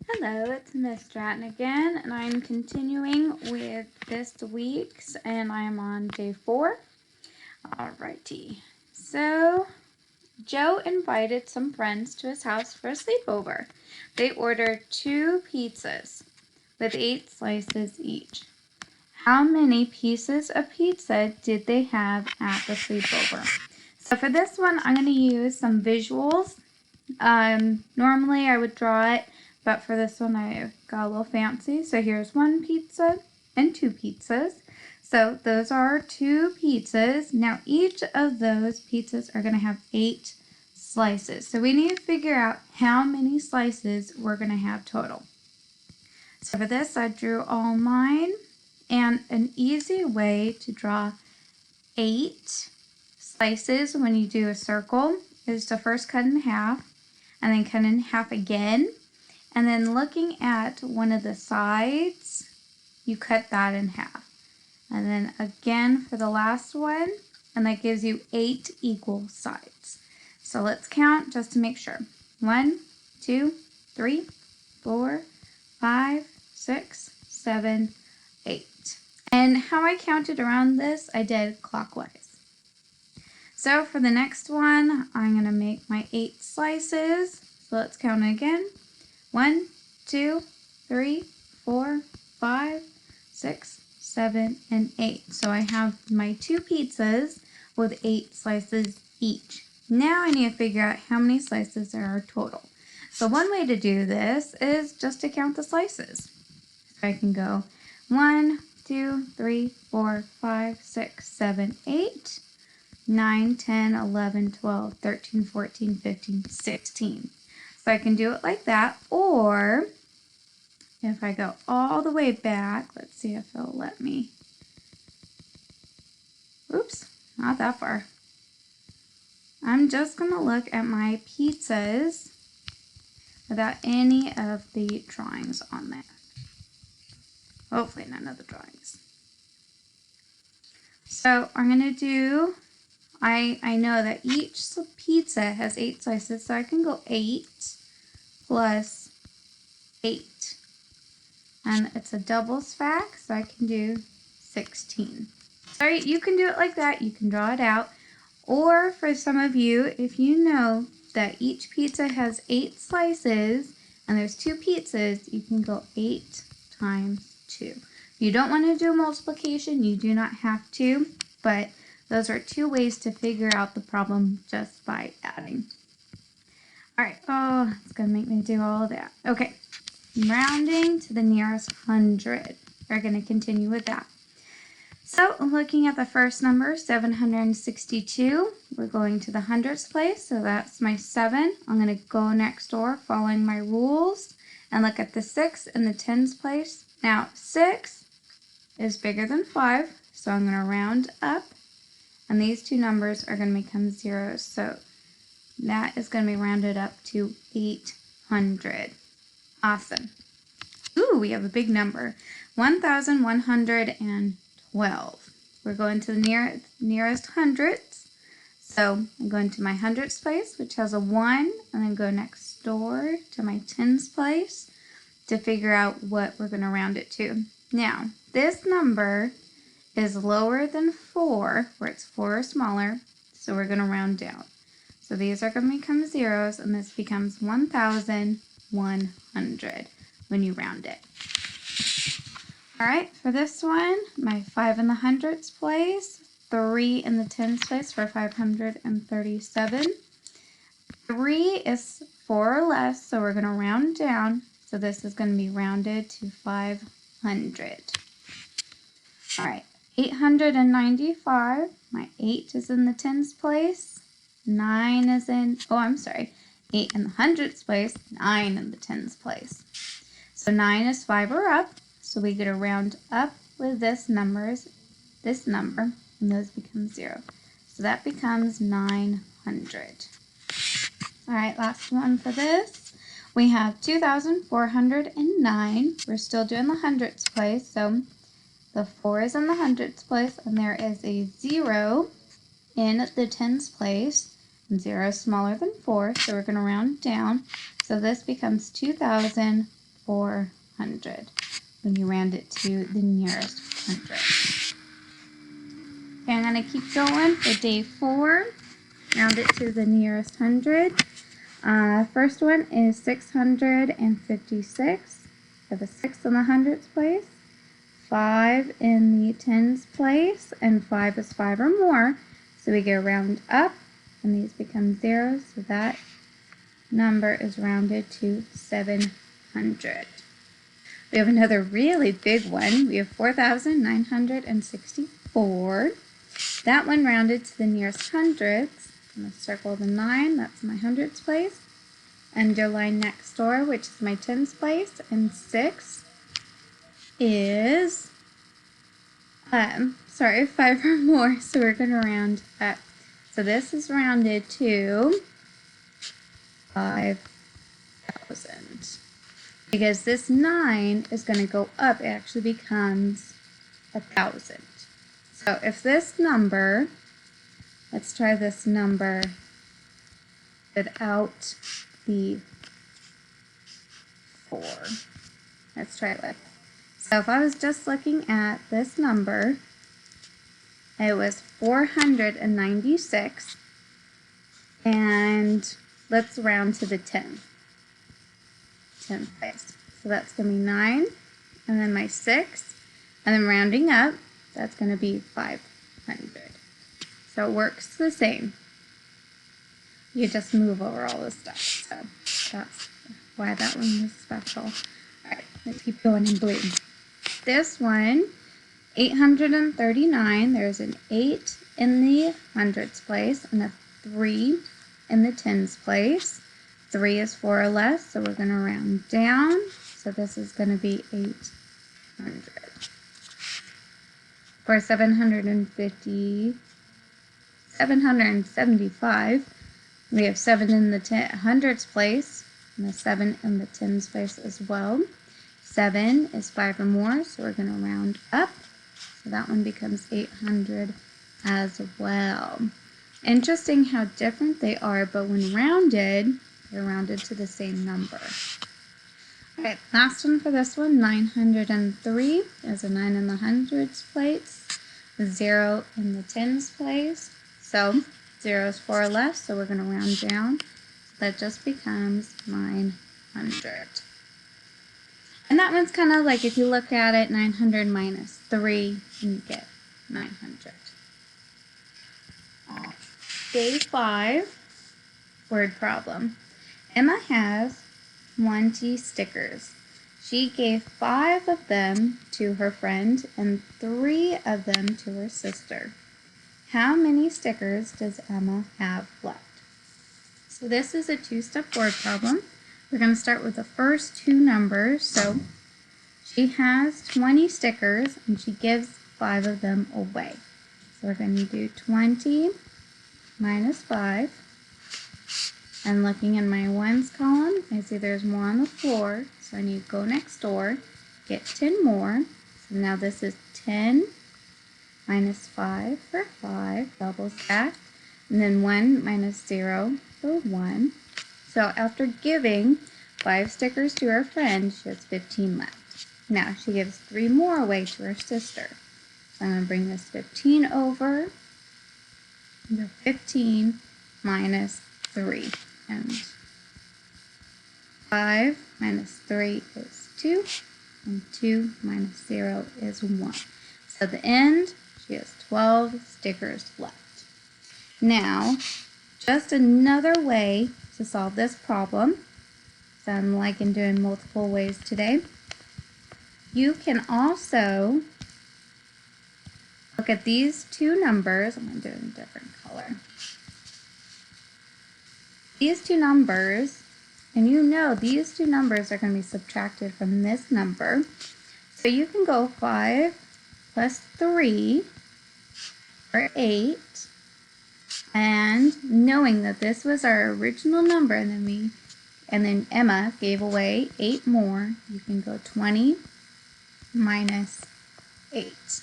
Hello, it's Miss Stratton again, and I'm continuing with this week's, and I am on day 4. Alrighty. So, Joe invited some friends to his house for a sleepover. They ordered 2 pizzas with 8 slices each. How many pieces of pizza did they have at the sleepover? So for this one, I'm going to use some visuals. Normally I would draw it, but for this one I got a little fancy. So here's 1 pizza and 2 pizzas. So those are 2 pizzas. Now each of those pizzas are going to have 8 slices. So we need to figure out how many slices we're going to have total. So for this I drew all mine, and an easy way to draw 8 slices when you do a circle is to first cut in half, and then cut in half again, and then looking at one of the sides, you cut that in half, and then again for the last one, and that gives you 8 equal sides. So let's count just to make sure. 1, 2, 3, 4, 5, 6, 7, 8. And how I counted around this, I did clockwise. So for the next one, I'm going to make my 8 slices. So let's count it again. 1, 2, 3, 4, 5, 6, 7, and 8. So I have my 2 pizzas with 8 slices each. Now I need to figure out how many slices there are total. So one way to do this is just to count the slices. So I can go 1, 2, 3, 4, 5, 6, 7, 8. 9, 10, 11, 12, 13, 14, 15, 16. So I can do it like that, or if I go all the way back, let's see if it'll let me. Oops, not that far. I'm just going to look at my pizzas without any of the drawings on there. Hopefully none of the drawings. So I'm going to do, I know that each pizza has 8 slices, so I can go 8 plus 8. And it's a double stack, so I can do 16. Sorry, you can do it like that. You can draw it out. Or for some of you, if you know that each pizza has 8 slices and there's 2 pizzas, you can go 8 times 2. If you don't want to do multiplication, you do not have to, but those are 2 ways to figure out the problem just by adding. Alright, oh, it's going to make me do all of that. Okay, rounding to the nearest 100. We're going to continue with that. So, looking at the first number, 762, we're going to the hundredths place, so that's my 7. I'm going to go next door following my rules and look at the 6 in the tens place. Now, 6 is bigger than 5, so I'm going to round up, and these 2 numbers are going to become zeros, so that is going to be rounded up to 800. Awesome. Ooh, we have a big number, 1,112. We're going to the nearest hundredths. So I'm going to my hundredths place, which has a 1, and then go next door to my tens place to figure out what we're going to round it to. Now, this number is lower than 4, where it's 4 or smaller, so we're going to round down. So these are going to become zeros, and this becomes 1,100 when you round it. Alright, for this one, my 5 in the hundredths place, 3 in the tens place for 537. 3 is 4 or less, so we're going to round down. So this is going to be rounded to 500. Alright, 895, my 8 is in the tens place, 9 is in, 8 in the hundredths place, 9 in the tens place. So 9 is 5 or up. So we get to round up with this number, and those become 0. So that becomes 900. All right, last one for this. We have 2,409. We're still doing the hundredths place, so the 4 is in the hundredths place, and there is a 0 in the tens place. And 0 is smaller than 4, so we're going to round down. So this becomes 2,410. 400 when you round it to the nearest hundred. Okay, I'm going to keep going for day 4. Round it to the nearest hundred. First one is 656 for the 6 in the hundredths place, 5 in the tens place, and 5 is 5 or more. So we go round up, and these become zeros, so that number is rounded to 700. We have another really big one. We have 4,964. That one rounded to the nearest hundredths. I'm going to circle the 9, that's my hundredths place. Underline next door, which is my tens place, and 6 is 5 or more, so we're going to round up. So this is rounded to 5,000. Because this 9 is going to go up, it actually becomes 1,000. So if this number, let's try this number without the 4. Let's try it with. So if I was just looking at this number, it was 496, and let's round to the 10th place. So that's going to be 9, and then my 6, and then rounding up, that's going to be 500. So it works the same. You just move over all this stuff. So that's why that one was special. Alright, let's keep going in blue. This one, 839, there's an 8 in the hundredths place and a 3 in the tens place. 3 is 4 or less, so we're going to round down. So this is going to be 800. For 775, we have 7 in the hundredths place and a 7 in the tens place as well. 7 is 5 or more, so we're going to round up. So that one becomes 800 as well. Interesting how different they are, but when rounded, they're rounded to the same number. Alright, last one for this one, 903 is a 9 in the hundredths place, 0 in the tens place. So 0 is 4 or less, so we're going to round down. That just becomes 900. And that one's kind of like, if you look at it, 900 minus 3, and you get 900. Day 5, word problem. Emma has 20 stickers. She gave 5 of them to her friend and 3 of them to her sister. How many stickers does Emma have left? So this is a 2-step word problem. We're going to start with the first 2 numbers. So she has 20 stickers and she gives 5 of them away. So we're going to do 20 minus 5. And looking in my ones column, I see there's more on the floor. So I need to go next door, get 10 more. So now this is 10 minus 5 for 5, double stack. And then 1 minus 0 for 1. So after giving 5 stickers to her friend, she has 15 left. Now she gives 3 more away to her sister. So I'm going to bring this 15 over. The 15 minus 3. And 5 minus 3 is 2. And 2 minus 0 is 1. So at the end, she has 12 stickers left. Now, just another way to solve this problem, so I'm liking doing multiple ways today. You can also look at these 2 numbers. I'm going to do it in a different color. These 2 numbers, and you know these 2 numbers are going to be subtracted from this number. So you can go 5 plus 3 or 8. And knowing that this was our original number, and then Emma gave away 8 more, you can go 20 minus 8.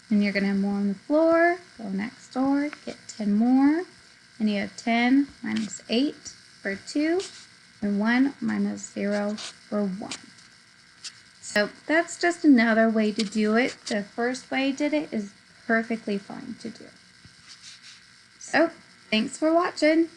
And you're going to have more on the floor, go next door, get 10 more, and you have 10 minus 8 for 2, and 1 minus 0 or 1. So that's just another way to do it. The first way I did it is perfectly fine to do. So thanks for watching.